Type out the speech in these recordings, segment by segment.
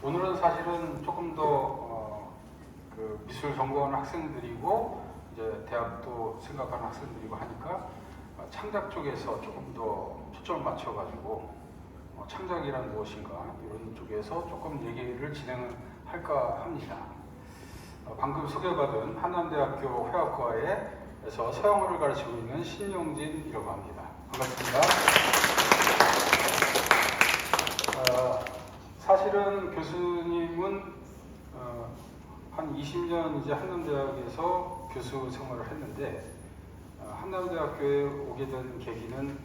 오늘은 사실은 조금 더 그 미술 전공하는 학생들이고 이제 대학도 생각하는 학생들이고 하니까 창작 쪽에서 조금 더 초점을 맞춰가지고 창작이란 무엇인가 이런 쪽에서 조금 얘기를 진행할까 합니다. 방금 소개받은 한남대학교 회화과에서 서영어를 가르치고 있는 신용진이라고 합니다. 반갑습니다. 사실은 교수님은 한 20년 이제 한남대학에서 교수 생활을 했는데 한남대학교에 오게 된 계기는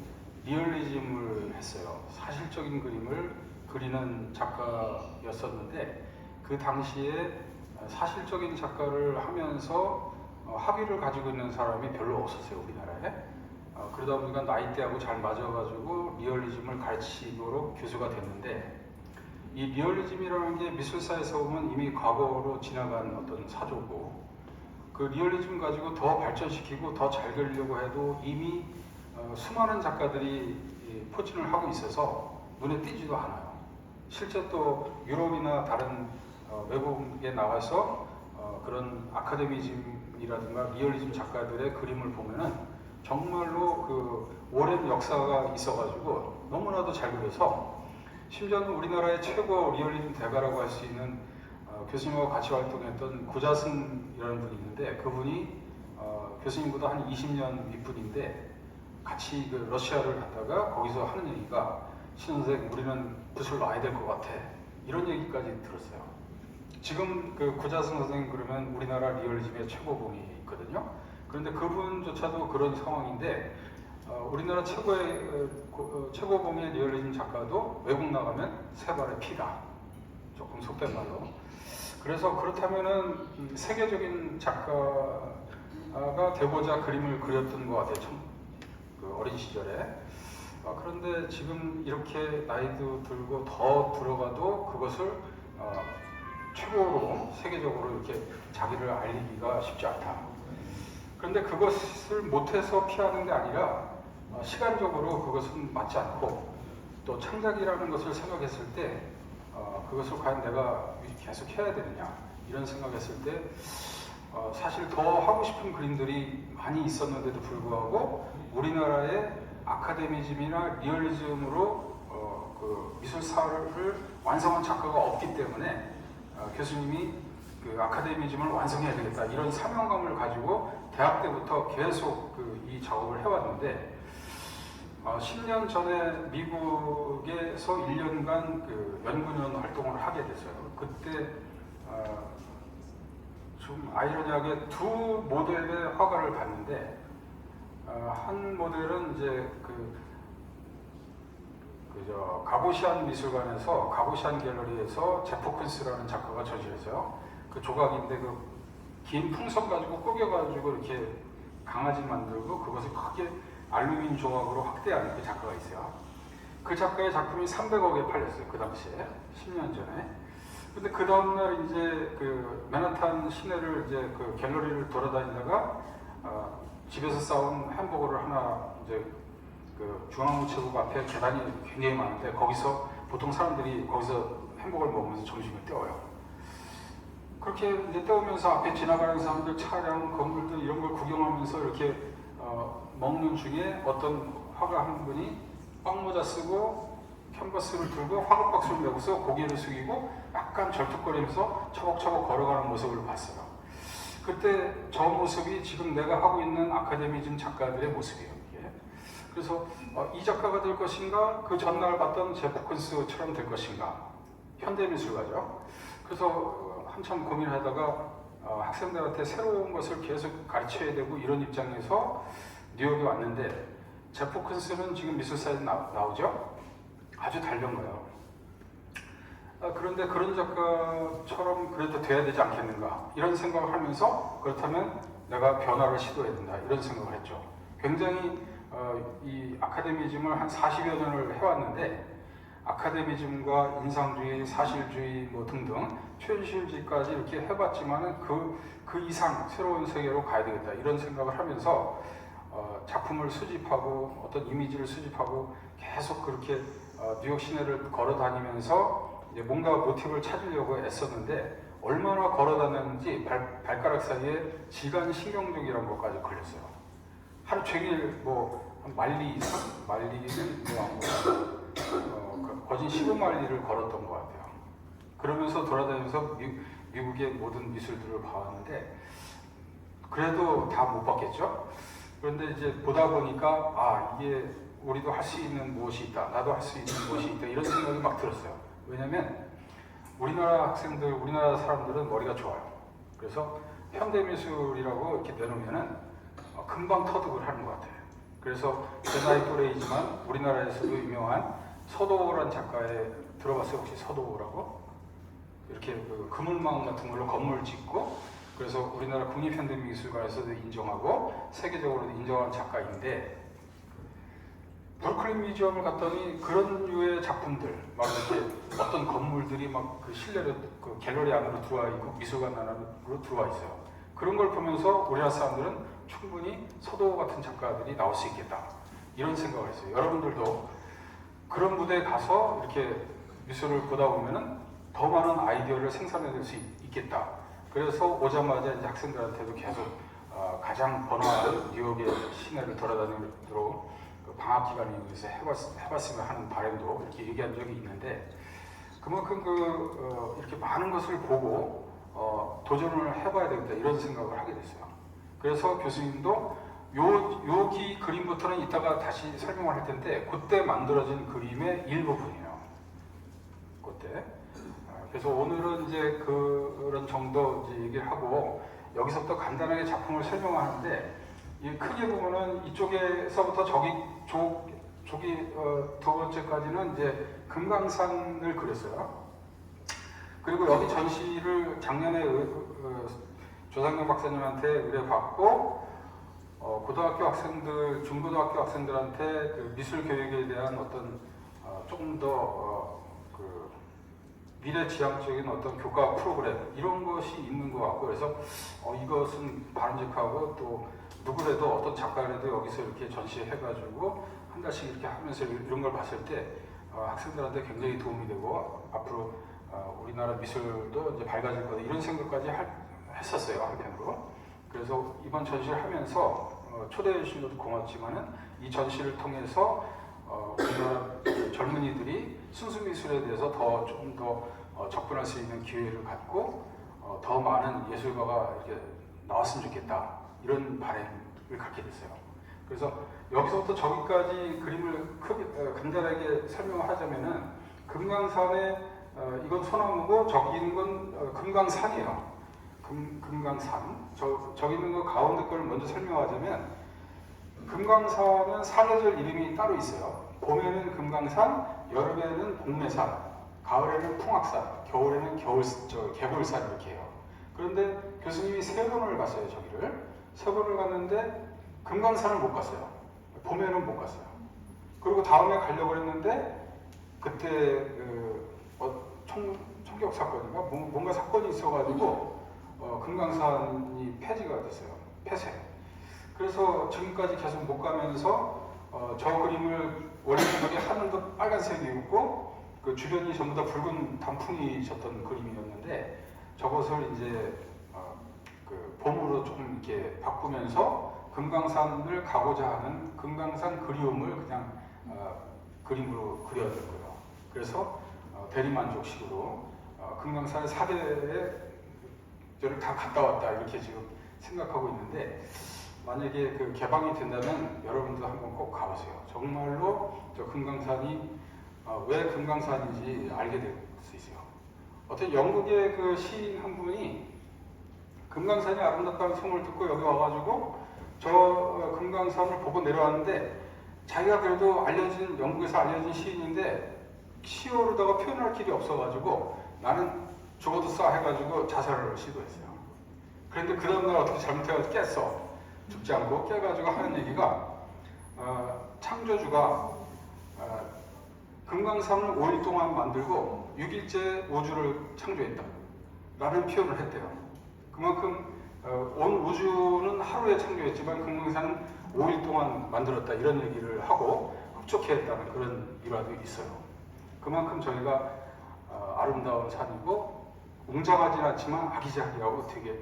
리얼리즘을 했어요. 사실적인 그림을 그리는 작가였었는데 그 당시에 사실적인 작가를 하면서 학위를 가지고 있는 사람이 별로 없었어요, 우리나라에. 그러다 보니까 나이대하고 잘 맞아가지고 리얼리즘을 가르치도록 교수가 됐는데, 이 리얼리즘이라는 게 미술사에서 보면 이미 과거로 지나간 어떤 사조고, 그 리얼리즘 가지고 더 발전시키고 더 잘 그리려고 해도 이미 수많은 작가들이 포진을 하고 있어서 눈에 띄지도 않아요. 실제 또 유럽이나 다른 외국에 나와서 그런 아카데미즘이라든가 리얼리즘 작가들의 그림을 보면은 정말로 그 오랜 역사가 있어가지고 너무나도 잘 그려서, 심지어는 우리나라의 최고 리얼리즘 대가라고 할 수 있는 교수님하고 같이 활동했던 구자승이라는 분이 있는데, 그분이 교수님보다 한 20년 윗분인데 같이 그 러시아를 갔다가 거기서 하는 얘기가, 신선생 우리는 붓을 놔야 될 것 같아, 이런 얘기까지 들었어요. 지금 그 구자승 선생님 그러면 우리나라 리얼리즘의 최고봉이 있거든요. 그런데 그분조차도 그런 상황인데, 우리나라 최고봉의 리얼리즘 작가도 외국 나가면 세 발의 피다, 조금 속된 말로. 그래서 그렇다면은 세계적인 작가가 되고자 그림을 그렸던 것 같아요, 그 어린 시절에. 그런데 지금 이렇게 나이도 들고 더 들어가도 그것을 최고로 세계적으로 이렇게 자기를 알리기가 쉽지 않다. 그런데 그것을 못해서 피하는 게 아니라 시간적으로 그것은 맞지 않고, 또 창작이라는 것을 생각했을 때 그것을 과연 내가 계속 해야 되느냐 이런 생각했을 때 사실 더 하고 싶은 그림들이 많이 있었는데도 불구하고 우리나라의 아카데미즘이나 리얼리즘으로 그 미술사를 완성한 작가가 없기 때문에 교수님이 그 아카데미즘을 완성해야 되겠다 이런 사명감을 가지고 대학 때부터 계속 이 작업을 해왔는데, 10년 전에 미국에서 1년간 그 연구년 활동을 하게 됐어요. 그때 좀 아이러니하게 두 모델의 화가를 봤는데, 한 모델은 이제 가보시안 미술관에서, 가보시안 갤러리에서 제프 퀸스라는 작가가 저지르죠. 그 조각인데 그 긴 풍선 가지고 꾸겨가지고 이렇게 강아지 만들고 그것을 크게 알루미늄 조각으로 확대하는 그 작가가 있어요. 그 작가의 작품이 300억에 팔렸어요, 그 당시에. 10년 전에. 근데 그 다음날 이제 그 맨하탄 시내를 이제 그 갤러리를 돌아다니다가 집에서 싸온 햄버거를 하나, 이제 그 중앙우체국 앞에 계단이 굉장히 많은데 거기서 보통 사람들이 거기서 햄버거를 먹으면서 점심을 때워요. 그렇게 이제 때우면서 앞에 지나가는 사람들, 차량, 건물들 이런 걸 구경하면서 이렇게 먹는 중에 어떤 화가 한 분이 빵모자 쓰고 캔버스를 들고 화급박수를 메고서 고개를 숙이고 약간 절뚝거리면서 처벅처벅 걸어가는 모습을 봤어요. 그때 저 모습이 지금 내가 하고 있는 아카데미즘 작가들의 모습이에요. 이게. 그래서 이 작가가 될 것인가, 그 전날 봤던 제프 퀸스처럼 될 것인가, 현대미술가죠. 그래서 한참 고민하다가 학생들한테 새로운 것을 계속 가르쳐야 되고 이런 입장에서 뉴욕에 왔는데, 제프 퀸스는 지금 미술사에 나오죠? 아주 달변가요. 그런데 그런 작가처럼 그래도 돼야 되지 않겠는가 이런 생각을 하면서, 그렇다면 내가 변화를 시도해야 된다 이런 생각을 했죠. 굉장히 이 아카데미즘을 한 40여 년을 해왔는데, 아카데미즘과 인상주의, 사실주의 뭐 등등 최현실주의까지 이렇게 해봤지만은 그 이상 새로운 세계로 가야 되겠다 이런 생각을 하면서 작품을 수집하고 어떤 이미지를 수집하고 계속 그렇게 뉴욕 시내를 걸어 다니면서 이제 뭔가 모티브를 찾으려고 애썼는데 얼마나 걸어다녔는지 발가락 사이에 지간 신경종이라는 것까지 걸렸어요. 하루 종일 말리 이상? 말리는 거진 15마리를 걸었던 것 같아요. 그러면서 돌아다니면서 미국의 모든 미술들을 봐왔는데 그래도 다 못 봤겠죠? 그런데 이제 보다 보니까 이게 우리도 할 수 있는 무엇이 있다, 나도 할 수 있는 무엇이 있다 이런 생각이 막 들었어요. 왜냐면 우리나라 학생들, 우리나라 사람들은 머리가 좋아요. 그래서 현대미술이라고 이렇게 내놓으면은 금방 터득을 하는 것 같아요. 그래서 제 나이 또래이지만 우리나라에서도 유명한 서도호라는 작가의 들어봤어요? 혹시 서도호라고? 이렇게 그 그물망 같은 걸로 건물 짓고 그래서 우리나라 국립현대미술관에서도 인정하고 세계적으로도 인정하는 작가인데 브루클린 뮤지엄을 갔더니 그런 류의 작품들 막 이렇게 어떤 건물들이 막 그 실내로 그 갤러리 안으로 들어와 있고 미술관 안으로 들어와 있어요. 그런 걸 보면서 우리나라 사람들은 충분히 서도호 같은 작가들이 나올 수 있겠다 이런 생각을 했어요. 여러분들도 그런 무대에 가서 이렇게 미술을 보다 보면은 더 많은 아이디어를 생산해낼 수 있겠다. 그래서 오자마자 이제 학생들한테도 계속 가장 번화한 뉴욕의 시내를 돌아다니도록 방학 기간을 이용해서 해봤으면 하는 바람도 이렇게 얘기한 적이 있는데 그만큼 이렇게 많은 것을 보고 도전을 해봐야 되겠다 이런 생각을 하게 됐어요. 그래서 교수님도 여기 그림부터는 이따가 다시 설명을 할 텐데 그때 만들어진 그림의 일부분이에요. 그때. 그래서 오늘은 이제 그런 정도 이제 얘기를 하고 여기서부터 간단하게 작품을 설명하는데 이 크게 보면은 이쪽에서부터 저기 두 번째까지는 이제 금강산을 그렸어요. 그리고 여기 전시를 작년에 조상경 박사님한테 의뢰받고 고등학교 학생들, 중고등학교 학생들한테 그 미술 교육에 대한 어떤 조금 더 미래지향적인 어떤 교과 프로그램 이런 것이 있는 것 같고 그래서 이것은 바람직하고 또 누구라도 어떤 작가라도 여기서 이렇게 전시해가지고 한 달씩 이렇게 하면서 이런 걸 봤을 때 학생들한테 굉장히 도움이 되고 앞으로 우리나라 미술도 이제 밝아질 거다 이런 생각까지 했었어요 한편으로. 그래서 이번 전시를 하면서 초대해 주신 것도 고맙지만은 이 전시를 통해서 우리나라 젊은이들이 순수미술에 대해서 조금 더 접근할 수 있는 기회를 갖고 더 많은 예술가가 이렇게 나왔으면 좋겠다 이런 바람을 갖게 됐어요. 그래서 여기서부터 저기까지 그림을 간단하게 설명을 하자면은 금강산에 이건 소나무고 저기 있는 건 금강산이에요. 금강산. 저기 있는 거 가운데 걸 먼저 설명하자면 금강산은 사계절 이름이 따로 있어요. 봄에는 금강산, 여름에는 복매산, 가을에는 풍악산, 겨울에는 개골산 이렇게 해요. 그런데 교수님이 3번을 갔어요. 저기를 3번을 갔는데 금강산을 못 갔어요. 봄에는 못 갔어요. 그리고 다음에 가려고 했는데 그때 총격 사건인가 뭔가 사건이 있어가지고 금강산이 폐지가 됐어요. 폐쇄. 그래서 지금까지 계속 못 가면서 저 그림을 원래 저기 하늘도 빨간색이었고 그 주변이 전부 다 붉은 단풍이셨던 그림이었는데 저것을 이제 그 봄으로 조금 이렇게 바꾸면서 금강산을 가고자 하는 금강산 그리움을 그냥 그림으로 그려낸 거예요. 그래서 대리만족식으로 금강산 4대에 저를 다 갔다 왔다 이렇게 지금 생각하고 있는데 만약에 그 개방이 된다면 여러분도 한번 꼭 가보세요. 정말로 저 금강산이 왜 금강산인지 알게 될 수 있어요. 어떤 영국의 그 시인 한 분이 금강산이 아름답다는 소문을 듣고 여기 와가지고 저 금강산을 보고 내려왔는데 자기가 그래도 영국에서 알려진 시인인데 시어로다가 표현할 길이 없어가지고 나는 죽어도 싸 해가지고 자살을 시도했어요. 그런데 그 다음날 어떻게 잘못해가지고 깼어. 죽지 않고 깨가지고 하는 얘기가 창조주가 금강산을 5일 동안 만들고 6일째 우주를 창조했다 라는 표현을 했대요. 그만큼 온 우주는 하루에 창조했지만 금강산은 5일 동안 만들었다 이런 얘기를 하고 흡족해 했다는 그런 일화도 있어요. 그만큼 저희가 아름다운 산이고 웅장하진 않지만 아기자기하고 되게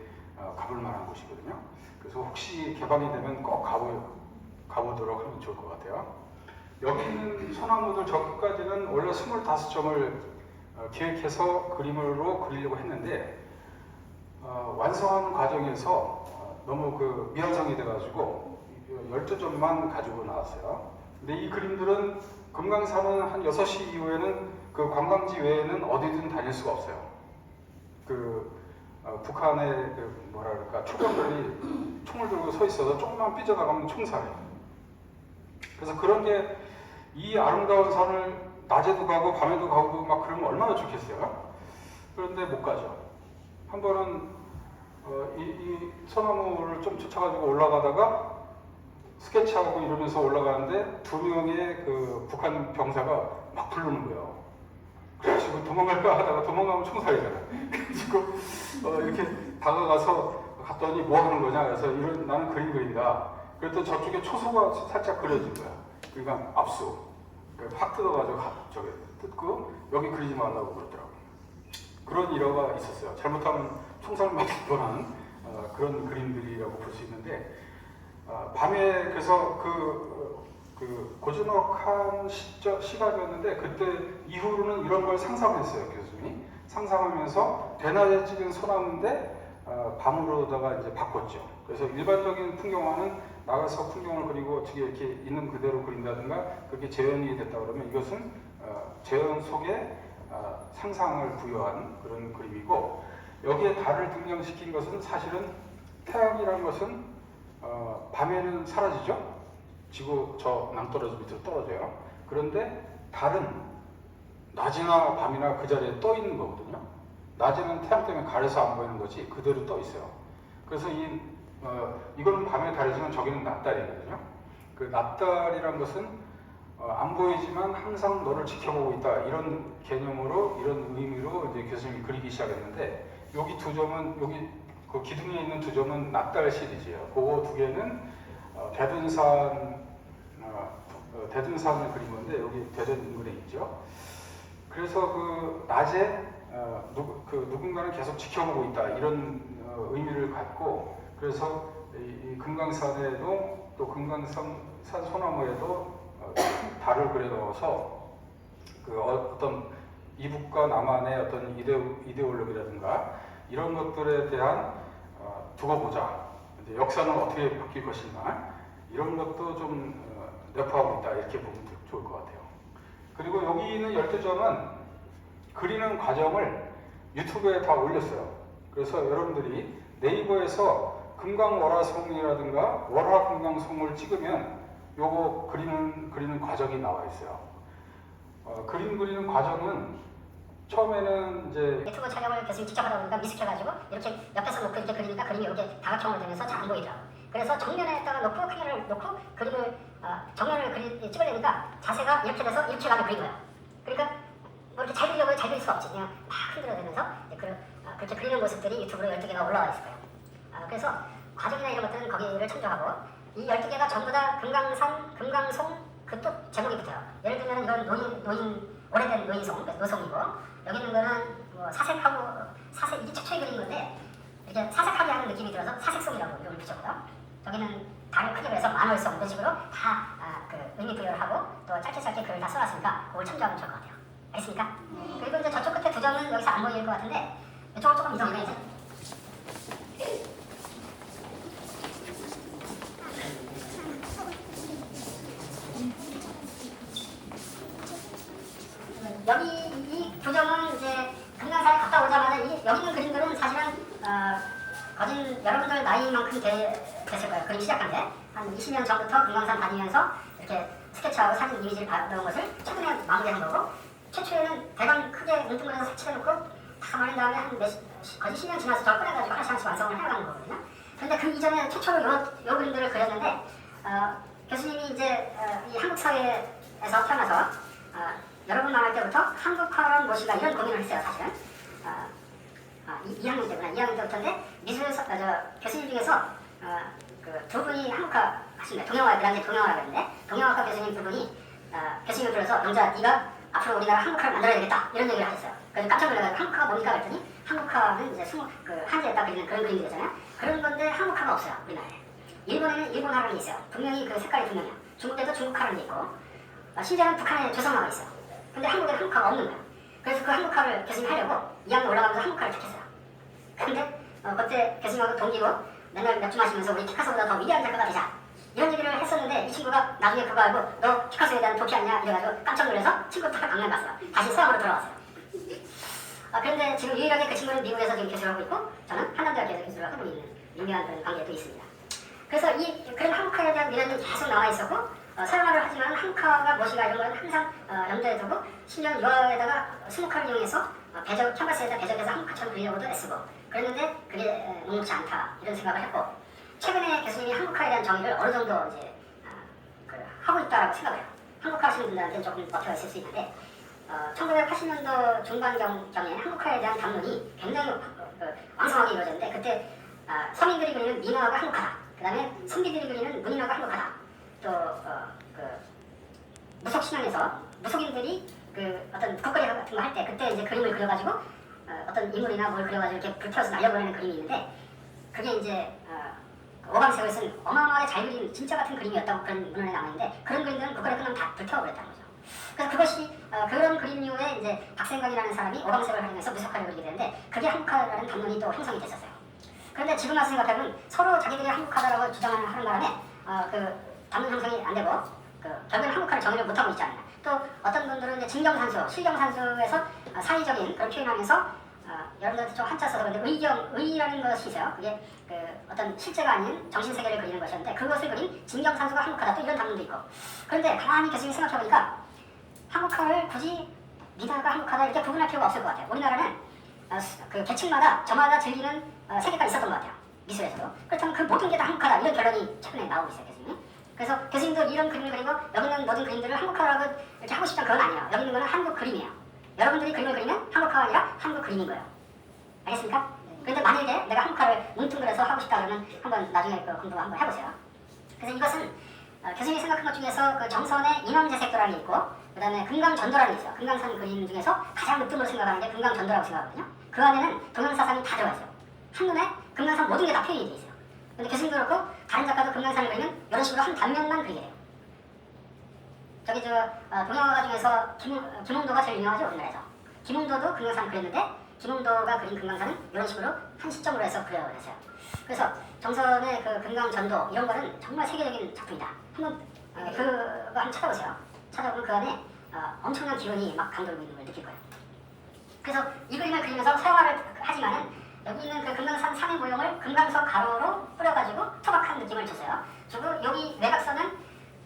가볼 만한 곳이거든요. 그래서 혹시 개방이 되면 꼭 가보도록 하면 좋을 것 같아요. 여기 있는 소나무들 저기까지는 원래 25점을 기획해서 그림으로 그리려고 했는데 완성하는 과정에서 너무 미완성이 돼가지고 12점만 가지고 나왔어요. 근데 이 그림들은 금강산은 한 6시 이후에는 그 관광지 외에는 어디든 다닐 수가 없어요. 북한의 뭐라 그럴까 초병들이 총을 들고 서 있어서 조금만 삐져나가면 총살해요. 그래서 그런 게 이 아름다운 산을 낮에도 가고 밤에도 가고 막 그러면 얼마나 좋겠어요. 그런데 못 가죠. 한 번은 이 소나무를 좀 쫓아가지고 올라가다가 스케치하고 이러면서 올라가는데 2명의 북한 병사가 막 부르는 거예요. 그래가지고 도망갈까 하다가 도망가면 총살이잖아요. 그래가지고 이렇게 다가가서 갔더니 뭐 하는 거냐 그래서 나는 그림 그린다. 그랬더니 저쪽에 초소가 살짝 그려진 거야. 그러니까 압수. 확 뜯어가지고 저기 뜯고 여기 그리지 말라고 그러더라고요. 그런 일화가 있었어요. 잘못하면 총살 맞을 뻔한 그런 그림들이라고 볼 수 있는데 밤에 그래서 고즈넉한 시각이었는데 그때 이후로는 이런 걸 상상했어요. 교수님이 상상하면서 대낮에 찍은 소나무인데 밤으로다가 이제 바꿨죠. 그래서 일반적인 풍경화는 나가서 풍경을 그리고 어떻게 이렇게 있는 그대로 그린다든가 그렇게 재현이 됐다 그러면 이것은 재현 속에 상상을 부여한 그런 그림이고 여기에 달을 등장시킨 것은 사실은 태양이라는 것은 밤에는 사라지죠. 지구 저 남떨어져 밑으로 떨어져요. 그런데 달은 낮이나 밤이나 그 자리에 떠 있는 거거든요. 낮에는 태양 때문에 가려서 안 보이는 거지 그대로 떠 있어요. 그래서 이거는 밤에 달이지만 저기는 낮달이거든요. 그 낮달이란 것은 안 보이지만 항상 너를 지켜보고 있다 이런 개념으로 이런 의미로 이제 교수님이 그리기 시작했는데 여기 2점은 여기 그 기둥에 있는 2점은 낮달 시리즈예요. 그거 2개는 대둔산을 그린 건데 여기 대전 인근에 있죠. 그래서 낮에 누군가는 계속 지켜보고 있다 이런 의미를 갖고 그래서 이 금강산에도 또 금강산 소나무에도 달을 그려 넣어서 어떤 이북과 남한의 어떤 이데올로기라든가 이런 것들에 대한 두고 보자. 이제 역사는 어떻게 바뀔 것인가 이런 것도 좀 내포하고 있다 이렇게 보면 좋을 것 같아요. 그리고 여기 있는 12점은 그리는 과정을 유튜브에 다 올렸어요. 그래서 여러분들이 네이버에서 금강월화송이라든가 월화금강송을 찍으면 요거 그리는 과정이 나와 있어요. 그림 그리는 과정은 처음에는 이제 유튜브 촬영을 교수님 직접 하다 보니까 미숙해가지고 이렇게 옆에서 놓고 이렇게 그리니까 그림이 이렇게 다각형으로 되면서 잘 안 보이더라고. 그래서 정면에다가 놓고 카메라를 놓고 그림을 정면을 찍으려니까 자세가 이렇게 돼서 이렇게 가면 그린 거야. 그러니까 뭐 이렇게 잘 그리려고 잘 그릴 수가 없지. 그냥 막 흔들어대면서 그렇게 그리는 모습들이 유튜브로 12개가 올라와 있을 거예요. 그래서 과정이나 이런 것들은 거기를 참조하고 이 12개가 전부 다 금강산, 금강송 그 또 제목이 붙어요. 예를 들면 이건 오래된 노인송, 노송이고 여기 있는 거는 뭐 이게 최초에 그린 건데 이렇게 사색하게 하는 느낌이 들어서 사색송이라고 이름을 붙였고요. 저기는 다른 크게 그래서 만월송 이런 식으로 다 의미 부여를 하고 또 짧게 글을 다 써놨으니까 그걸 참조하면 좋을 것 같아요. 알겠습니까? 그리고 이제 저쪽 끝에 2점은 여기서 안 보일 것 같은데 이쪽은 조금 이상해. 여기 이 교정은 이제 금강산에 갔다 오자마자 여기 있는 그림들은 사실은 거진 여러분들 나이만큼 됐을 거예요. 그림 시작한 게. 한 20년 전부터 금강산 다니면서 이렇게 스케치하고 사진 이미지를 받아온 것을 최근에 마무리한 거고 최초에는 대강 크게 뭉뚱그려서 색칠해놓고 다 마른 다음에 거의 10년 지나서 저걸 꺼내가지고 하나씩 완성을 해가는 거거든요. 그런데 그 이전에 최초로 요 그림들을 그렸는데 교수님이 이제 이 한국 사회에서 태어나서 여러분 말할 때부터 한국화란 무엇인가 이런 고민을 했어요. 사실은 2학년 때구나. 2학년 때부터인데 교수님 중에서 두 분이 한국화 하십니다. 동양화, 그 당시에 동양화라고 했는데 동양화과 교수님 두 분이 교수님을 불러서 영자 네가 앞으로 우리나라 한국화를 만들어야 되겠다 이런 얘기를 하셨어요. 그래서 깜짝 놀라가지고 한국화가 뭡니까 그랬더니 한국화는 이제 한지에다 그리는 그런 그림이잖아요. 그런 건데 한국화가 없어요 우리나라에. 일본에는 일본화라는 게 있어요. 분명히 그 색깔이 분명해요. 중국에도 중국화라는 게 있고 심지어는 북한에 조선화가 있어요. 근데 한국에는 한국화가 없는 거예요. 그래서 그 한국화를 교수님 하려고 2학년 올라가면서 한국화를 택했어요. 근데 그때 교수님하고 동기고 맨날 맥주 마시면서 우리 피카소보다 더 위대한 작가가 되자 이런 얘기를 했었는데 이 친구가 나중에 그거 알고 너 피카소에 대한 도피 아니냐 이래가지고 깜짝 놀라서 친구 딱 강남 갔어요. 다시 서양으로 돌아왔어요. 그런데 지금 유일하게 그 친구는 미국에서 지금 교수를 하고 있고 저는 한남대학교에서 교수를 하고 있는 유명한 그런 관계도 있습니다. 그래서 그런 한국화에 대한 미련이 계속 나와 있었고 사용화를 하지만 한국화가 무엇인가 이런 건 항상 염두에 두고 심지어 유화에다가 스모카를 이용해서 캔버스에다 배적해서 한국화처럼 그리려고도 애쓰고 그랬는데 그게 녹록지 않다 이런 생각을 했고 최근에 교수님이 한국화에 대한 정의를 어느 정도 이제 하고 있다라고 생각을 해요. 한국화 하시는 분들한테는 조금 버텨 있을 수 있는데 1980년도 중반경에 한국화에 대한 담론이 굉장히 왕성하게 이루어졌는데 그때 서민들이 그리는 민화가 한국화다. 그 다음에 선비들이 그리는 문인화가 한국화다. 또 무속신앙에서 무속인들이 그 어떤 국거리 같은 거 할 때 그때 이제 그림을 그려가지고 어떤 인물이나 뭘 그려가지고 이렇게 불태워서 날려보내는 그림이 있는데 그게 이제 오방색을 쓴 어마어마하게 잘 그린 진짜 같은 그림이었다고 그런 문헌에 나와있는데 그런 그림들은 국거리 끝나면 다 불태워버렸다는 거죠. 그래서 그것이 그런 그림 이후에 이제 박생관이라는 사람이 오방색을 활용해서 무속화를 그리게 되는데 그게 한국화라는 담론이 또 형성이 됐었어요. 그런데 지금 와서 생각하면 서로 자기들이 한국화다라고 주장하는 바람에 그 담론 형성이 안 되고 결국엔 한국화를 정의를 못하고 있지 않나. 또 어떤 분들은 이제 진경산수, 실경산수에서 사회적인 그런 표현하면서 여러분들한테 좀 한자 써서 그런데 의라는 것이 있어요. 그게 어떤 실제가 아닌 정신세계를 그리는 것이었는데 그것을 그린 진경산수가 한국화다 또 이런 담론도 있고 그런데 가만히 교수님이 생각해보니까 한국화를 굳이 미다가 한국화다 이렇게 구분할 필요가 없을 것 같아요. 우리나라는 그 계층마다 저마다 즐기는 세계가 있었던 것 같아요. 미술에서도. 그렇다면 그 모든 게 다 한국화다 이런 결론이 최근에 나오고 있어요. 교수님이. 그래서 교수님도 이런 그림을 그리고 여기 있는 모든 그림들을 한국화라고 이렇게 하고 싶다는 그건 아니에요. 여기 있는 거는 한국 그림이에요. 여러분들이 그림을 그리면 한국화가 아니라 한국 그림인 거예요. 알겠습니까? 그런데 만약에 내가 한국화를 뭉뚱그려서 하고 싶다 그러면 한번 나중에 그 공부 한번 해보세요. 그래서 이것은 교수님이 생각한 것 중에서 그 정선의 인왕제색도라는 게 있고 그 다음에 금강전도라는 게 있어요. 금강산 그림 중에서 가장 으뜸으로 생각하는 게 금강전도라고 생각하거든요. 그 안에는 동양사상이 다 들어가 있어요. 한눈에 금강산 모든 게 다 표현이 돼 있어요. 근데 교수님도 그렇고 다른 작가도 금강산을 그리면 이런 식으로 한 단면만 그리게 돼요. 저기 동양화가 중에서 김홍도가 제일 유명하죠 우리나라에서. 김홍도도 금강산을 그렸는데 김홍도가 그린 금강산은 이런 식으로 한 시점으로 해서 그려냈어요. 그래서 정선의 그 금강전도 이런 거는 정말 세계적인 작품이다. 한번 그거 한번 찾아보세요. 찾아보면 그 안에 엄청난 기운이 막 감돌고 있는 걸 느낄 거예요. 그래서 이 그림을 그리면서 사용화를 하지만은 여기 있는 그 금강산 산의 모형을 금강석 가로로 뿌려가지고 토박한 느낌을 줬어요. 그리고 여기 외곽선은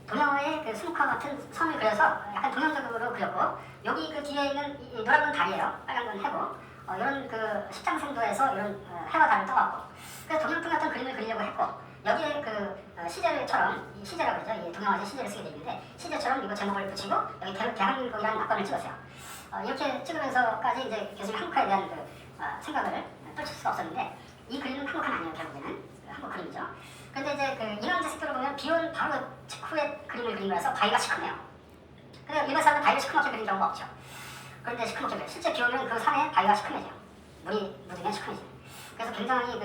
동양화의 그 수묵화 같은 선을 그려서 약간 동양적으로 그렸고 여기 그 뒤에 있는 이 노란 건 달이에요. 빨간 건 해고 이런 그 십장생도에서 이런 해와 달을 떠갖고 그래서 동양풍 같은 그림을 그리려고 했고 여기에 그 시제처럼 이 시제라고 그러죠. 이 동양화제 시제를 쓰게 돼 있는데 시제처럼 이거 제목을 붙이고 여기 대한민국이라는 낙관을 찍었어요. 이렇게 찍으면서까지 이제 교수님 한국화에 대한 그 생각을 떨칠 수가 없었는데 이 그림은 한국화는 아니에요. 결국에는 한국 그림이죠. 근데 이제 그 인왕제색도를 보면 비온 바로 직후에 그림을 그린 거라서 바위가 시커매요. 근데 일반 사람은 바위를 시커멓게 그린 경우가 없죠. 그런데 시커멓게 그려요. 실제 비 오면 그 산에 바위가 시커매져요. 물이 묻으면 시커매져요. 그래서 굉장히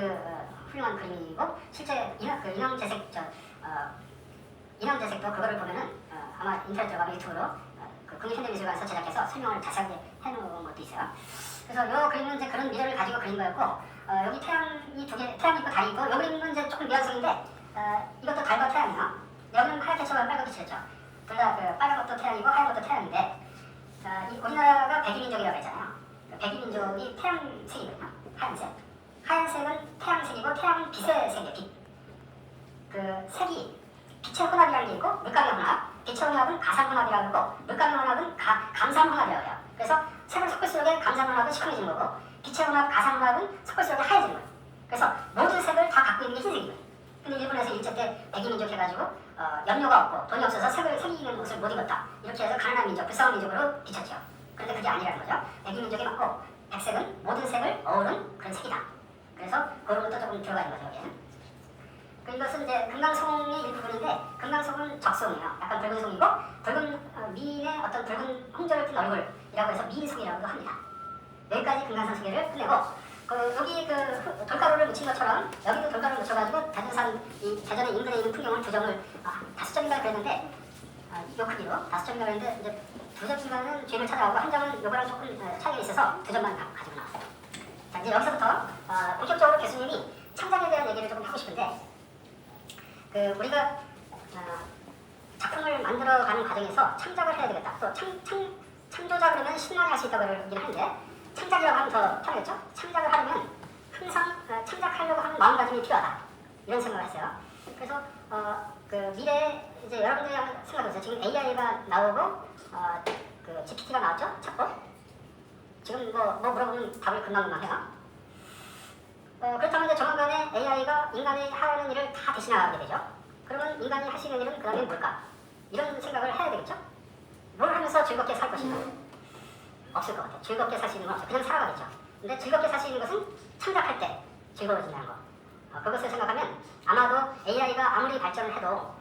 훌륭한 그림이고 실제 인왕제색도 그거를 보면은 아마 인터넷 들어가면 유튜브로 그 국립현대미술관에서 제작해서 설명을 자세하게 해놓은 것도 있어요. 그래서 이 그림은 이제 그런 미련을 가지고 그린 거였고 여기 태양이 두 개, 태양이 있고 달이 있고 여기 그림은 이제 조금 미완성인데 이것도 달과 태양이요. 여기는 하얗게 칠하고 빨갛게 칠했죠. 둘 다 그 빨간 것도 태양이고 하얀 것도 태양인데 이 우리나라가 백이민족이라고 했잖아요. 백이민족이 태양색이거든요. 하얀색. 하얀색은 태양색이고 태양은 빛의 색이에요. 빛. 그 색이 빛의 혼합이라는 게 있고 물감의 혼합. 빛의 혼합은 가산혼합이라고 하고 물감의 혼합은 감산혼합이라고 해요. 그래서 색을 섞을수록 감산혼합은 시커매지는 거고 빛의 혼합, 가산혼합은 섞을수록 하얘지는 거예요. 그래서 모든 색을 다 갖고 있는 게 흰색인 거예요. 근데 일본에서 일제 때 백이민족 해가지고 염료가 없고 돈이 없어서 색이 있는 옷을 못 입었다. 이렇게 해서 가난한 민족, 불쌍한 민족으로 비쳤죠. 그런데 그게 아니라는 거죠. 백이민족이 맞고 백색은 모든 색을 어우른 그런 색이다. 그래서 그런 것도 조금 들어가 있는 거죠. 여기에는. 이것은 이제 금강송의 일부분인데 금강송은 적송이에요. 약간 붉은 송이고 붉은 미인의 어떤 붉은 홍조를 띤 얼굴이라고 해서 미인송이라고도 합니다. 여기까지 금강산 소개를 끝내고 여기 그 돌가루를 묻힌 것처럼 여기도 돌가루를 묻혀가지고 대전산 이 대전의 인근에 있는 풍경을 두 점을 5점인가 그랬는데 요 크기로 5점인가 그랬는데 이제 2점인가는 뒤를 찾아오고 한 점은 요거랑 조금 차이가 있어서 2점만 가지고 나왔어요. 자 이제 여기서부터 본격적으로 교수님이 창작에 대한 얘기를 조금 하고 싶은데 그 우리가 작품을 만들어가는 과정에서 창작을 해야 되겠다. 또 창조자 그러면 신나게 할 수 있다고 그러긴 하는데 창작이라고 하면 더 편하겠죠? 창작을 하려면 항상 창작하려고 하는 마음가짐이 필요하다. 이런 생각을 했어요. 그래서 그 미래에 이제 여러분들이 한번 생각해보세요. 지금 AI가 나오고 그 GPT가 나왔죠? 챗봇. 지금 뭐 물어보면 답을 금방금방 해요. 그렇다면 이제 조만간에 AI가 인간이 하는 일을 다 대신하게 되죠. 그러면 인간이 할 수 있는 일은 그 다음에 뭘까? 이런 생각을 해야 되겠죠? 뭘 하면서 즐겁게 살 것인가? 없을 것 같아요. 즐겁게 살 수 있는 건 없어요. 그냥 살아가겠죠. 근데 즐겁게 살 수 있는 것은 창작할 때 즐거워진다는 거. 그것을 생각하면 아마도 AI가 아무리 발전을 해도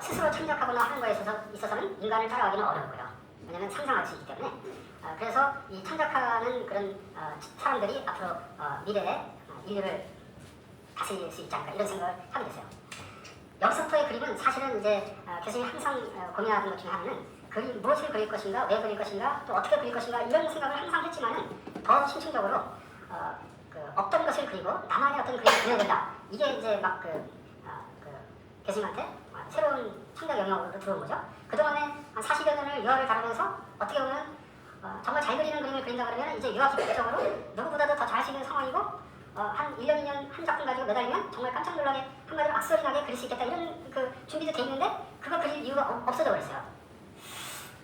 스스로 창작하거나 하는 거에 있어서는 인간을 따라가기는 어려울 거예요. 왜냐하면 상상할 수 있기 때문에. 그래서 이 창작하는 그런 사람들이 앞으로 미래에 인류를 다스릴 수 있지 않을까 이런 생각을 하게 됐어요. 여기서부터의 그림은 사실은 이제 교수님이 항상 고민하던 것 중에 하나는 무엇을 그릴 것인가, 왜 그릴 것인가, 또 어떻게 그릴 것인가 이런 생각을 항상 했지만은 더 심층적으로 어떤 것을 그리고 나만의 어떤 그림을 그려야 된다. 이게 이제 막 교수님한테 새로운 창작 영역으로 들어온 거죠. 그동안에 한 40여 년을 유화를 다루면서 어떻게 보면 정말 잘 그리는 그림을 그린다 그러면 이제 유화 기법적으로 누구보다도 더 잘할 수 있는 상황이고 한 1년, 2년 한 작품 가지고 매달리면 정말 깜짝 놀라게 한마디로 악소리 나게 그릴 수 있겠다 이런 그 준비도 돼 있는데 그걸 그릴 이유가 없어져 버렸어요.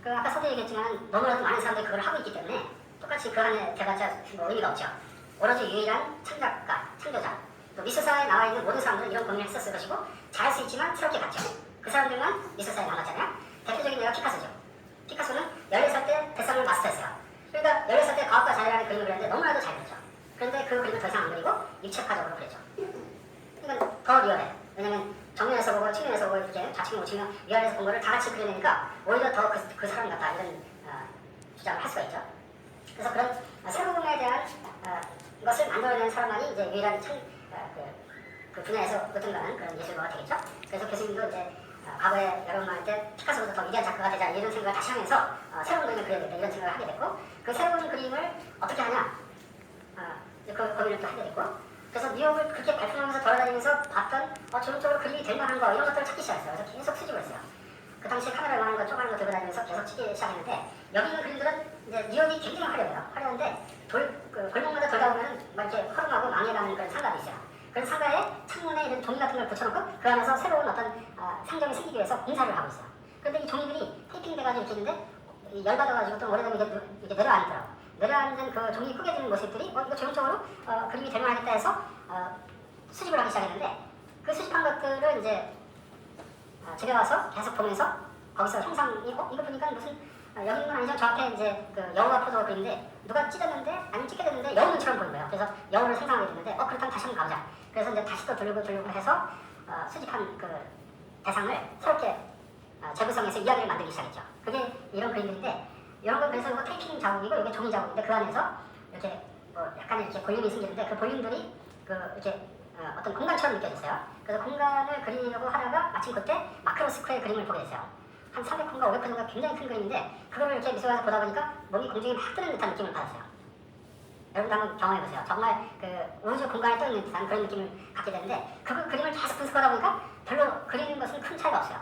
아까 서두에 얘기했지만 너무나도 많은 사람들이 그걸 하고 있기 때문에 똑같이 그 안에 대봤자 뭐 의미가 없죠. 오로지 유일한 창작가, 창조자 또 미술사에 나와 있는 모든 사람들은 이런 고민을 했었을 것이고 잘할 수 있지만 새롭게 갔죠. 그 사람들만 미술사에 남았잖아요. 대표적인 예가 피카소죠. 피카소는 14살 때 대상을 마스터했어요. 그러니까 16살 때 과학과 자연이라는 그림을 그렸는데 너무나도 잘 그렸죠. 그런데 그 그림을 더 이상 안 그리고 육체화적으로 그렸죠. 이건 더 리얼해. 왜냐면 정면에서 보고 측면에서 보고 이렇게 좌측면 우측면 위아래에서 본 거를 다 같이 그려내니까 오히려 더 그 사람 같다 이런 주장을 할 수가 있죠. 그래서 그런 새로움에 대한 것을 만들어내는 사람만이 이제 유일한 그 분야에서 어떤가는 그런 예술가가 되겠죠. 그래서 교수님도 이제 과거에 여러분 할 때 피카소보다 더 위대한 작가가 되자 이런 생각을 다시 하면서 새로운 그림을 그려야겠다 이런 생각을 하게 됐고 그 새로운 그림을 어떻게 하냐 그 고민을 또 하게 됐고 그래서 뉴욕을 그렇게 발품하면서 돌아다니면서 봤던 조금적으로 그림이 될 만한 거 이런 것들을 찾기 시작했어요. 그래서 계속 수집을 했어요. 그 당시에 카메라 많은 거 쪼가는 거 들고 다니면서 계속 찍기 시작했는데 여기 있는 그림들은 이제 뉴욕이 굉장히 화려해요. 화려한데 골목마다 돌다 보면은 막 이렇게 허름하고 망해가는 그런 상가도 있어요. 그런 상가에 창문에 이런 종이 같은 걸 붙여놓고 그 안에서 새로운 어떤 상점이 생기기 위해서 공사를 하고 있어요. 그런데 이 종이들이 테이핑 돼가지고 이렇게 있는데 열받아가지고 좀 오래되면 이렇게 내려앉더라고요. 내려앉은 그 종이 꾸겨지는 모습들이 이거 조금적으로 그림이 될 만하겠다 해서 수집을 하기 시작했는데 그 수집한 것들을 이제 집에 와서 계속 보면서 거기서 형상이 이거 보니까 무슨 여기 있는 건 아니죠. 저 앞에 이제 그 여우와 포도 그림인데 누가 찢었는데 아니면 찍게 됐는데 여우 눈처럼 보인 거예요. 그래서 여우를 상상하게 됐는데 그렇다면 다시 한번 가보자. 그래서 이제 다시 또 돌리고 해서 수집한 그 대상을 새롭게 재구성해서 이야기를 만들기 시작했죠. 그게 이런 그림들인데 이런 건 그래서 이거 테이핑 자국이고 이게 종이 자국인데 그 안에서 이렇게 약간 이렇게 볼륨이 생기는데 그 볼륨들이 이렇게 어떤 공간처럼 느껴졌어요. 그래서 공간을 그리려고 하다가 마침 그때 마크로스코의 그림을 보게 됐어요. 한 300호인가 500호인가 굉장히 큰 그림인데 그거를 이렇게 미술관에서 보다 보니까 몸이 공중에 막 뜨는 듯한 느낌을 받았어요. 여러분도 한번 경험해보세요. 정말 그 우주 공간에 떠 있는 듯한 그런 느낌을 갖게 되는데 그 그림을 계속 분석하다 보니까 별로 그리는 것은 큰 차이가 없어요.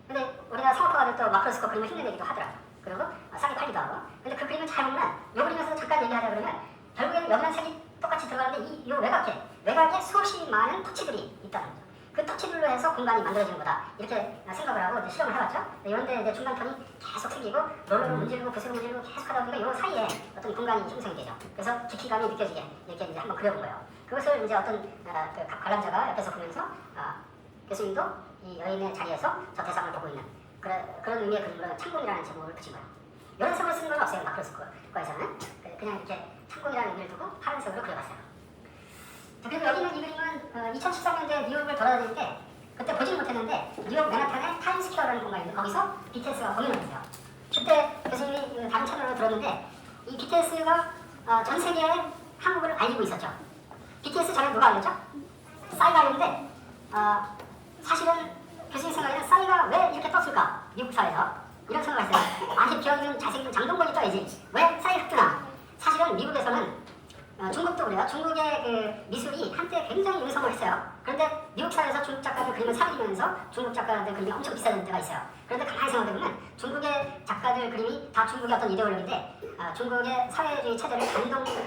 근데 우리나라 성악가들 또 마크로스코 그림을 흉내내기도 하더라고요. 그리고 싸게 팔기도 하고. 근데 그 그림을 잘 보면 이 그림에서 잠깐 얘기하자 그러면 결국에는 연한 색이 똑같이 들어가는데 이 외곽에 수없이 많은 터치들이 있다는 거죠. 그 터치들로 해서 공간이 만들어지는 거다. 이렇게 생각을 하고 이제 실험을 해봤죠. 이런데 이제 중간선이 계속 생기고 롤러로 문지르고 붓으로 문지르고 계속 하다 보니까 이 사이에 어떤 공간이 형성이 되죠. 그래서 깊이감이 느껴지게 이렇게 이제 한번 그려본 거예요. 그것을 이제 어떤 그 관람자가 옆에서 보면서 교수님도 이 여인의 자리에서 저 대상을 보고 있는 그런 의미의 그림으로 창공이라는 제목을 붙인 거예요. 연색을 쓴 건 없어요. 마크로스코에서는 그냥 이렇게 창공이라는 의미를 두고 파란색으로 그려봤어요. 그리고 여기 있는 이 그림은 2013년도에 뉴욕을 돌아다닐 때 그때 보지는 못했는데 뉴욕 맨하탄의 타임스퀘어라는 공간인데 거기서 BTS가 공연을 했어요. 그때 교수님이 다른 채널로 들었는데 이 BTS가 전 세계에 한국을 알리고 있었죠. BTS 전에 누가 알렸죠? 싸이가 알렸는데 사실은 교수님 생각에는 싸이가 왜 이렇게 떴을까? 미국 사회에서 이런 생각을 했어요. 아니 비어있는 잘생긴 장동건이 떠야지 왜 싸이가 뜨나? 사실은 미국에서는 중국도 그래요. 중국의 그 미술이 한때 굉장히 융성을 했어요. 그런데 미국 사회에서 중국 작가들 그림을 사들이면서 중국 작가들 그림이 엄청 비싸진 때가 있어요. 그런데 가만히 생각해보면 중국의 작가들 그림이 다 중국의 어떤 이데올로기인데 중국의 사회주의 체제를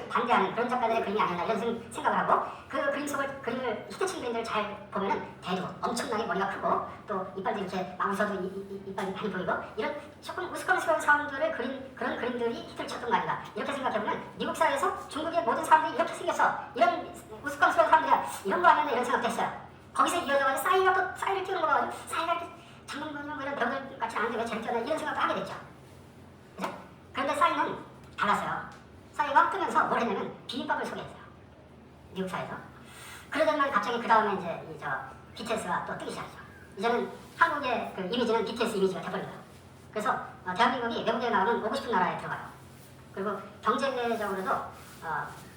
반대하는 그런 작가들의 그림이 아니었나 이런 생각을 하고 그 그림 속을 그림을 히트친 그림들을 잘 보면은 대두 엄청나게 머리가 크고 또 이빨도 이렇게 막 웃어도 이빨이 많이 보이고 이런 조금 우스꽝스러운 사람들을 그린 그런 그림들이 히트를 쳤던 거 아닌가 이렇게 생각해보면 미국 사회에서 중국의 모든 사람들이 이렇게 생겼어 이런 우스꽝스러운 사람들이야 이런 거 아니었나 이런 생각도 했어요. 거기서 이어져가지고 싸이가 또 싸이를 띄우는 거 봐가지고 싸이가 이렇게 장동건이나 뭐 이런 배우들 같지 않은데 왜 저렇게 뛰어나 이런 생각도 하게 됐죠. 그죠? 그런데 싸이는 달랐어요. 싸이가 뜨면서 뭘 했냐면 비빔밥을 소개했어요. 미국 사회에서. 그러더니만 갑자기 그 다음에 이제 BTS가 또 뜨기 시작했죠. 이제는 한국의 그 이미지는 BTS 이미지가 돼버린 거예요. 그래서 대한민국이 외국에 나가면 오고 싶은 나라에 들어가요. 그리고 경제적으로도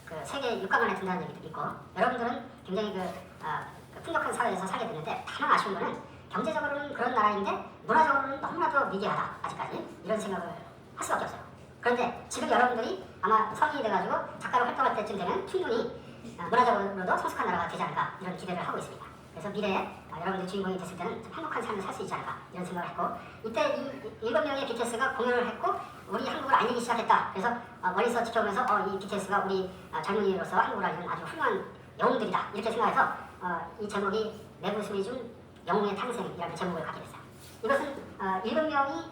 그 세계 6강 안에 든다는 얘기도 있고 여러분들은 굉장히 그 풍족한 사회에서 살게 됐는데 다만 아쉬운 거는 경제적으로는 그런 나라인데 문화적으로는 너무나도 미개하다 아직까지 이런 생각을 할 수밖에 없어요. 그런데 지금 여러분들이 아마 성인이 돼가지고 작가로 활동할 때쯤 되면 충분히 문화적으로도 성숙한 나라가 되지 않을까 이런 기대를 하고 있습니다. 그래서 미래에 여러분들 주인공이 됐을 때는 좀 행복한 삶을 살 수 있지 않을까 이런 생각을 했고 이때 이 7명의 BTS가 공연을 했고 우리 한국을 알리기 시작했다. 그래서 멀리서 지켜보면서 이 BTS가 우리 젊은이로서 한국을 알리는 아주 훌륭한 영웅들이다 이렇게 생각해서 이 제목이 내부 수리 중 영웅의 탄생이라는 제목을 갖게 됐어요. 이것은 7명이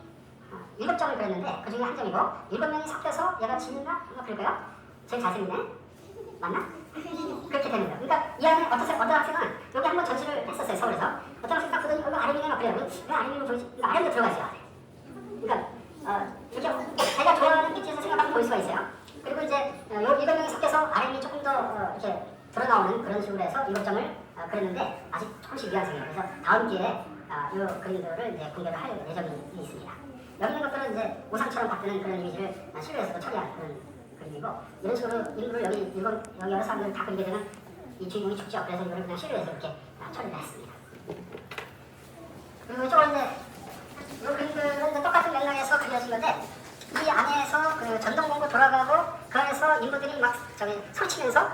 7점을 그렸는데 그 중에 한 점이고 7명이 섞여서 얘가 지는가? 아마 그럴까요? 제일 잘생기네? 맞나? 그렇게 되는 거예요. 그러니까 이 안에 어떤 학생은 여기 한번 전시를 했었어요. 서울에서. 어떤 학생이 딱 보더니 이거 아름이네 막 그래요. 왜 아름이면 보이지? 그러니까 아름이도 들어가 있어요. 그러니까 이렇게 자기가 좋아하는 BTS 생각하면 볼 수가 있어요. 그리고 이제 요 7명이 섞여서 아름이 조금 더 이렇게 드러나오는 그런 식으로 해서 7점을 그렸는데 아직 조금씩 미완성이에요. 그래서 다음 기회에 이 그림들을 이제 공개를 할 예정이 있습니다. 여기 있는 것들은 이제 우상처럼 바뀌는 그런 이미지를 실루에서도 처리한 그런 그림이고 이런 식으로 인물을 여기 여러 사람들을 다 그리게 되면 이 주인공이 죽죠. 그래서 이거를 그냥 실루에서 이렇게 처리를 했습니다. 그리고 이쪽은 이제 이 그림들은 이제 똑같은 맥락에서 그려진 건데 이 안에서 그 전동공구 돌아가고 그 안에서 인물들이 막 소리치면서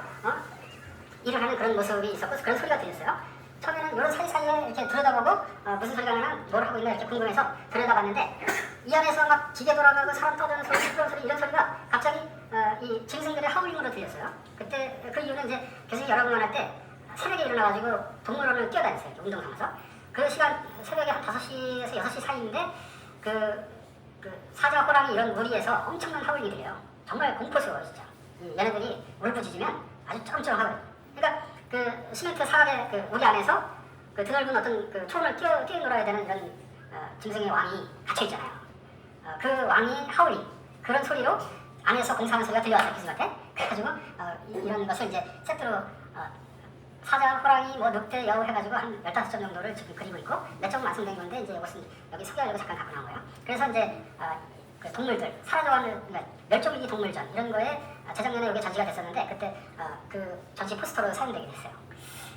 일을 하는 그런 모습이 있었고 그런 소리가 들렸어요. 처음에는 이런 사이사이에 이렇게 들여다보고 무슨 소리가 나나 뭘 하고 있나 이렇게 궁금해서 들여다봤는데 이 안에서 막 기계 돌아가고 사람 떠드는 소리, 시끄러운 소리 이런 소리가 갑자기 이 짐승들의 하울링으로 들렸어요. 그때 그 이유는 이제 교수님 여러 번 할 때 새벽에 일어나가지고 동물원을 뛰어다녔어요. 운동하면서 그 시간 새벽에 한 5시에서 6시 사이인데 그 사자, 호랑이 이런 무리에서 엄청난 하울링이 들려요. 정말 공포스러워요 진짜. 얘네들이 울부짖으면 아주 쩌렁쩌렁하거든요. 그러니까 그 시멘트 사각의 그 우리 안에서 그 드넓은 어떤 그 초원을 뛰어놀아야 되는 이런 짐승의 왕이 갇혀 있잖아요. 그 왕이 하울링 그런 소리로 안에서 공사하는 소리가 들려왔어요 교수한테. 그래가지고 이런 것을 이제 세트로 사자, 호랑이, 뭐 늑대, 여우 해가지고 한 15점 정도를 지금 그리고 있고 몇 점 완성된 건데 이제 이것은 여기 소개하려고 잠깐 갖고 나온 거예요. 그래서 이제 그 동물들 사라져가는 그러니까 멸종위기 동물전 이런 거에 재작년에 여기 전시가 됐었는데 그때 그 전시 포스터로 사용되게 됐어요.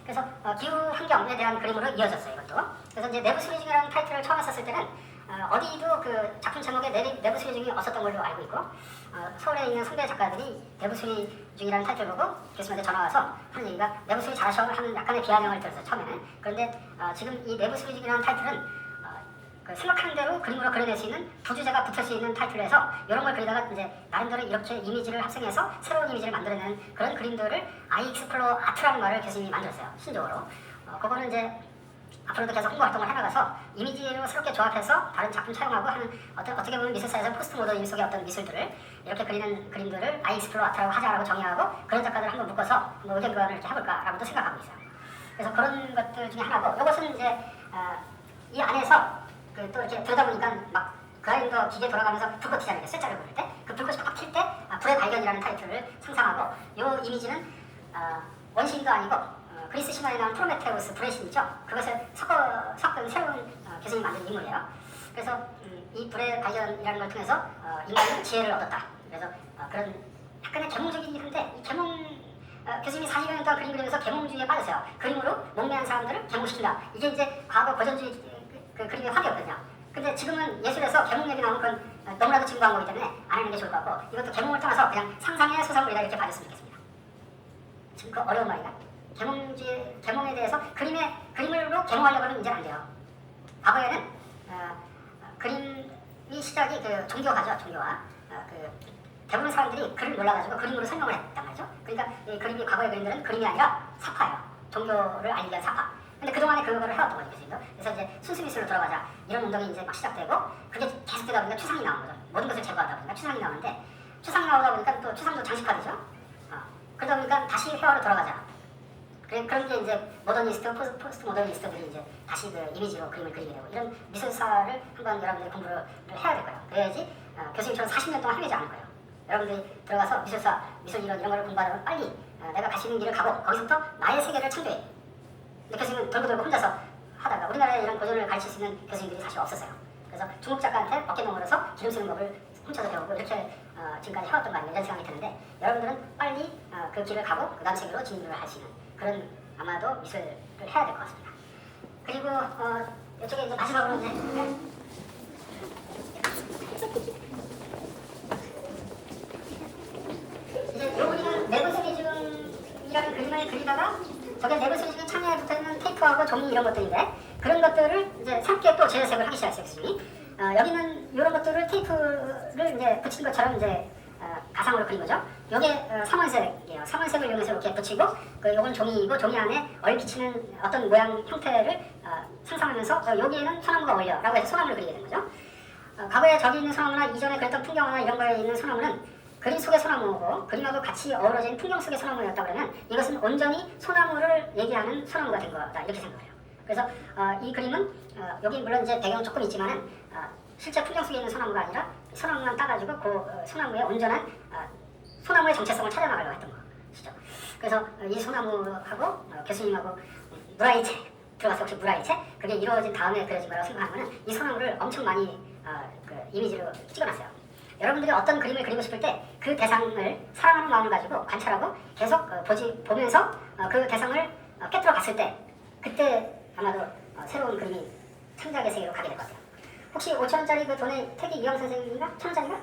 그래서 기후 환경에 대한 그림으로 이어졌어요 이것도. 그래서 이제 내부 수리 중이라는 타이틀을 처음 했었을 때는 어디도 그 작품 제목에 내부 수리 중이 없었던 걸로 알고 있고 서울에 있는 선배 작가들이 내부 수리 중이라는 타이틀을 보고 교수님한테 전화 와서 하는 얘기가 내부 수리 잘하셔 하는 약간의 비아냥을 들었어요 처음에는. 그런데 지금 이 내부 수리 중이라는 타이틀은 그 생각하는 대로 그림으로 그려낼 수 있는 부주제가 붙을 수 있는 타이틀로 해서 이런 걸 그리다가 이제 나름대로 이렇게 이미지를 합성해서 새로운 이미지를 만들어내는 그런 그림들을 아이익스플로 아트라는 말을 교수님이 만들었어요 신조어로. 그거는 이제 앞으로도 계속 홍보 활동을 해나가서 이미지로 새롭게 조합해서 다른 작품 촬영하고 하는 어떻게 보면 미술사에서 포스트 모더니즘 속의 어떤 미술들을 이렇게 그리는 그림들을 아이익스플로 아트라고 하자라고 정의하고 그런 작가들을 한번 묶어서 한번 의견 교환을 이렇게 해볼까라고도 생각하고 있어요. 그래서 그런 것들 중에 하나고 이것은 이제 이 안에서 또 이렇게 들여다보니까 막 그라인더 기계 돌아가면서 불꽃 튀잖아요. 쇠자를 부를 때 그 불꽃이 팍팍 튈 때 불의 발견이라는 타이틀을 상상하고 이 이미지는 원신도 아니고 그리스 신화에 나온 프로메테우스 불의 신이죠. 그것을 섞은 새로운 교수님이 만든 인물이에요. 그래서 이 불의 발견이라는 걸 통해서 인간은 지혜를 얻었다. 그래서 그런 약간의 계몽적이긴 한데 이 계몽 교수님이 40여 년 동안 그림 그리면서 계몽주의에 빠졌어요. 그림으로 목매한 사람들을 계몽시킨다. 이게 이제 과거 고전주의 그 그림의 화두였거든요. 근데 지금은 예술에서 계몽 얘기 나오면 그건 너무나도 진부한 거기 때문에 안 하는 게 좋을 것 같고 이것도 계몽을 떠나서 그냥 상상의 소설물이다 이렇게 봐줬으면 좋겠습니다. 지금 그 어려운 말이다. 계몽에 대해서 그림으로 계몽하려고 하면 이제는 안 돼요. 과거에는 그림이 시작이 그 종교화죠. 종교화. 그 대부분 사람들이 글을 몰라가지고 그림으로 설명을 했단 말이죠. 그러니까 이 그림이 과거의 그림들은 그림이 아니라 사파예요. 종교를 알리기 위한 사파. 근데 그동안에 그거를 해왔던 거죠, 교수님도. 그래서 이제 순수미술로 들어가자 이런 운동이 이제 막 시작되고 그게 계속되다 보니까 추상이 나온 거죠. 모든 것을 제거하다 보니까 추상이 나오는데 추상이 나오다 보니까 또 추상도 장식화되죠. 그러다 보니까 다시 회화로 돌아가자. 그런 게 이제 모더니스트, 포스트 모더니스트들이 이제 다시 그 이미지로 그림을 그리게 되고 이런 미술사를 한번 여러분들이 공부를 해야 될 거예요. 그래야지 교수님처럼 40년 동안 헤매지 않을 거예요. 여러분들이 들어가서 미술사, 미술 이런 거를 공부하다가 빨리 내가 갈 수 있는 길을 가고 거기서부터 나의 세계를 창조해. 근데 교수님은 돌고 하다가 우리나라에 이런 고전을 가르칠 수 있는 교수님들이 사실 없었어요. 그래서 중국 작가한테 어깨 동무로서 기름 쓰는 법을 훔쳐서 배우고 이렇게 지금까지 해왔던 거 아니에요. 이런 생각이 드는데 여러분들은 빨리 그 길을 가고 그 다음 세계로 진입을 할 수 있는 그런 아마도 미술을 해야 될 것 같습니다. 그리고 이쪽에 이제 마지막으로 이제 요분이는 내부스리즘이라는 그림을 그리다가 저게 내부스리즘의 창에 붙어있는 테이프하고 종이 이런 것들인데 그런 것들을 이제 새롭게 또 재해석을 하기 시작했어요, 교수님이. 여기는 이런 것들을 테이프를 이제 붙인 것처럼 이제 가상으로 그린 거죠. 요게 삼원색이에요. 삼원색을 이용해서 이렇게 붙이고 요건 종이이고 종이 안에 얼비치는 어떤 모양 형태를 상상하면서 여기에는 소나무가 어울려 라고 해서 소나무를 그리게 된 거죠. 과거에 저기 있는 소나무나 이전에 그랬던 풍경이나 이런 거에 있는 소나무는 그림 속의 소나무고 그림하고 같이 어우러진 풍경 속의 소나무였다 그러면 이것은 온전히 소나무를 얘기하는 소나무가 된 거다 이렇게 생각을 해요. 그래서 이 그림은 여기 물론 이제 배경은 조금 있지만은 실제 풍경 속에 있는 소나무가 아니라 소나무만 따가지고 그 소나무의 온전한 소나무의 정체성을 찾아나가려고 했던 것이죠. 그래서 이 소나무하고 교수님하고 무라이체 들어가서 혹시 무라이체 그게 이루어진 다음에 그려진 거라고 생각하면은 이 소나무를 엄청 많이 그 이미지로 찍어놨어요. 여러분들이 어떤 그림을 그리고 싶을 때 그 대상을 사랑하는 마음을 가지고 관찰하고 계속 보면서 그 대상을 꿰뚫어 갔을 때 그때 아마도 새로운 그림이 창작의 세계로 가게 될 것 같아요. 혹시 5,000원짜리 그 돈에 태기 이황 선생님인가? 1,000원짜리인가?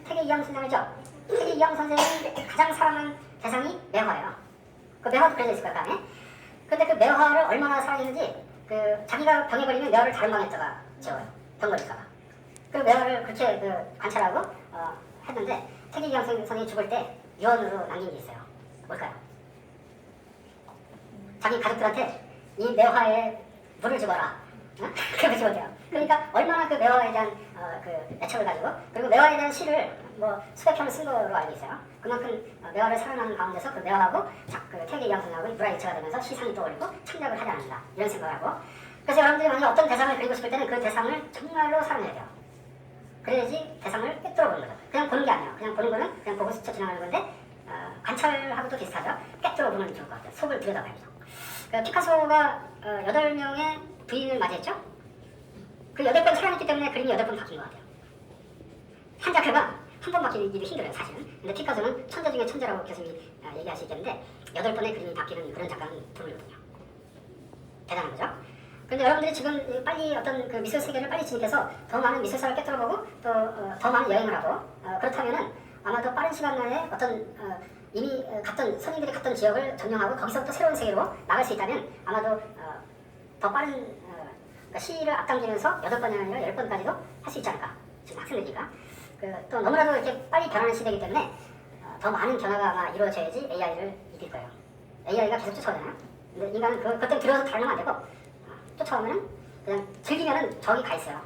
태기 이황 선생이죠? 태기 이황 선생이 가장 사랑한 대상이 매화예요. 그 매화도 그려져 있을 거예요, 다음에. 근데 그 매화를 얼마나 사랑했는지 그 자기가 병에 걸리면 매화를 다른 방에다가 지어요. 병 걸릴까봐. 그 매화를 그렇게 관찰하고 했는데 태기 이황 선생이 죽을 때 유언으로 남긴 게 있어요. 뭘까요? 자기 가족들한테 이 매화에 물을 집어라. 그렇게 집어대요. 그러니까 얼마나 그 매화에 대한 그 애착을 가지고 그리고 매화에 대한 시를 뭐 수백 편을 쓴 거로 알고 있어요. 그만큼 매화를 사랑하는 가운데서 그 매화하고 그 태계 이황 선생하고 무라이체가 되면서 시상이 떠올리고 창작을 하지 않는다 이런 생각을 하고 그래서 여러분들이 만약 어떤 대상을 그리고 싶을 때는 그 대상을 정말로 사랑해야 돼요. 그래야지 대상을 꿰뚫어 보는 거죠. 그냥 보는 게 아니에요. 그냥 보는 거는 그냥 보고 스쳐 지나가는 건데 관찰하고도 비슷하죠. 꿰뚫어 보면 좋을 것 같아요. 속을 들여다봐야죠. 피카소가 8명의 부인을 맞이했죠. 그 8번 사랑했기 때문에 그림이 8번 바뀐 것 같아요. 한 작가가 한 번 바뀌기도 힘들어요, 사실은. 근데 피카소는 천재 중에 천재라고 교수님이 얘기할 수 있겠는데 8번의 그림이 바뀌는 그런 작가는 드물거든요. 대단한 거죠. 근데 여러분들이 지금 빨리 어떤 그 미술 세계를 빨리 진입해서 더 많은 미술사를 꿰뚫어보고 또 더 많은 여행을 하고 그렇다면은 아마도 빠른 시간 내에 어떤 이미 선인들이 갔던 지역을 점령하고 거기서부터 새로운 세계로 나갈 수 있다면 아마도 더 빠른 그러니까 시를 앞당기면서 8번이 아니라 10번까지도 할 수 있지 않을까. 지금 학생들이니까. 또 너무나도 이렇게 빨리 변하는 시대이기 때문에 더 많은 변화가 아마 이루어져야지 AI를 이길 거예요. AI가 계속 쫓아오잖아요. 근데 인간은 그때 들어서 다루면 안 되고 쫓아오면은 그냥 즐기면은 저기 가 있어요.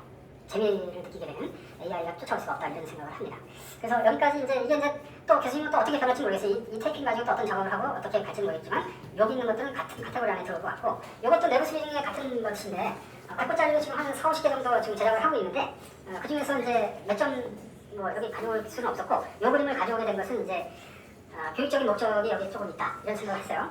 재미를 느끼게 되면 AI가 쫓아올 수가 없다 이런 생각을 합니다. 그래서 여기까지 이게 이제 또 교수님은 또 어떻게 변할지 모르겠어요. 이 테이핑 가지고 또 어떤 작업을 하고 어떻게 갈지 모르겠지만 여기 있는 것들은 같은 카테고리 안에 들어올 것 같고 이것도 내부 수리 중에 같은 것인데 100권짜리도 지금 한 4, 50개 정도 지금 제작을 하고 있는데 그 중에서 이제 몇 점 뭐 여기 가져올 수는 없었고 이 그림을 가져오게 된 것은 이제 교육적인 목적이 여기 조금 있다 이런 생각을 했어요.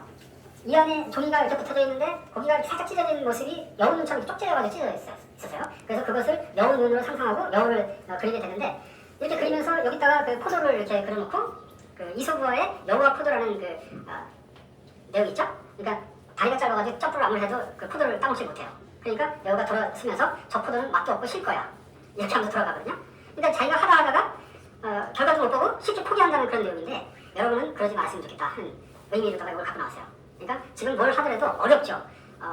이 안에 종이가 이렇게 붙어져 있는데 거기가 이렇게 살짝 찢어진 모습이 여우 눈처럼 쪽지어가지고 찢어져 있었어요. 그래서 그것을 여우 눈으로 상상하고 여우를 그리게 되는데 이렇게 그리면서 여기다가 그 포도를 이렇게 그려놓고 그 이소부어의 여우와 포도라는 내용이 있죠. 그러니까 다리가 짧아가지고 점프를 아무리 해도 그 포도를 따먹지 못해요. 그러니까 여우가 돌아서면서 저 포도는 맛도 없고 쉴 거야. 이렇게 하면서 돌아가거든요. 그러니까 자기가 하다가 결과도 못 보고 쉽게 포기한다는 그런 내용인데 여러분은 그러지 마시면 좋겠다 하는 의미로다가 이걸 갖고 나왔어요. 그러니까 지금 뭘 하더라도 어렵죠.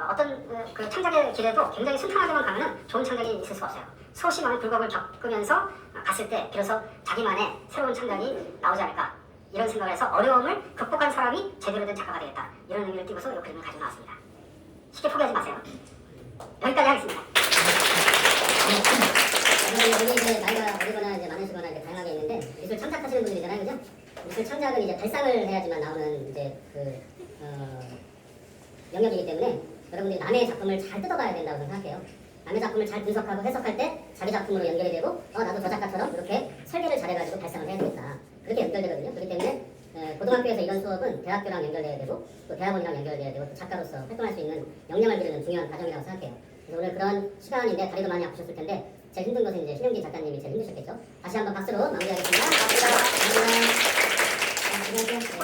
어떤 그 창작의 길에도 굉장히 순탄하게만 가면은 좋은 창작이 있을 수 없어요. 수없이 많은 굴곡을 겪으면서 갔을 때 비로소 자기만의 새로운 창작이 나오지 않을까 이런 생각을 해서 어려움을 극복한 사람이 제대로 된 작가가 되겠다 이런 의미를 띠고서 이 그림을 가지고 나왔습니다. 쉽게 포기하지 마세요. 여기까지 하겠습니다. 여기 이제 나이가 어리거나 이제 많으시거나 이제 다양하게 있는데 미술 창작하시는 분들이잖아요, 그죠? 미술 창작은 이제 발상을 해야지만 나오는 이제 영역이기 때문에 여러분들이 남의 작품을 잘 뜯어가야 된다고 생각해요. 남의 작품을 잘 분석하고 해석할 때 자기 작품으로 연결이 되고 나도 저 작가처럼 이렇게 설계를 잘해가지고 발상을 해야 되겠다. 그렇게 연결되거든요. 그렇기 때문에 고등학교에서 이런 수업은 대학교랑 연결돼야 되고 또 대학원이랑 연결돼야 되고 또 작가로서 활동할 수 있는 역량을 기르는 중요한 과정이라고 생각해요. 그래서 오늘 그런 시간인데 다리도 많이 아프셨을 텐데 제일 힘든 것은 이제 신영진 작가님이 제일 힘드셨겠죠. 다시 한번 박수로 마무리하겠습니다. 감사합니다. 감사합니다.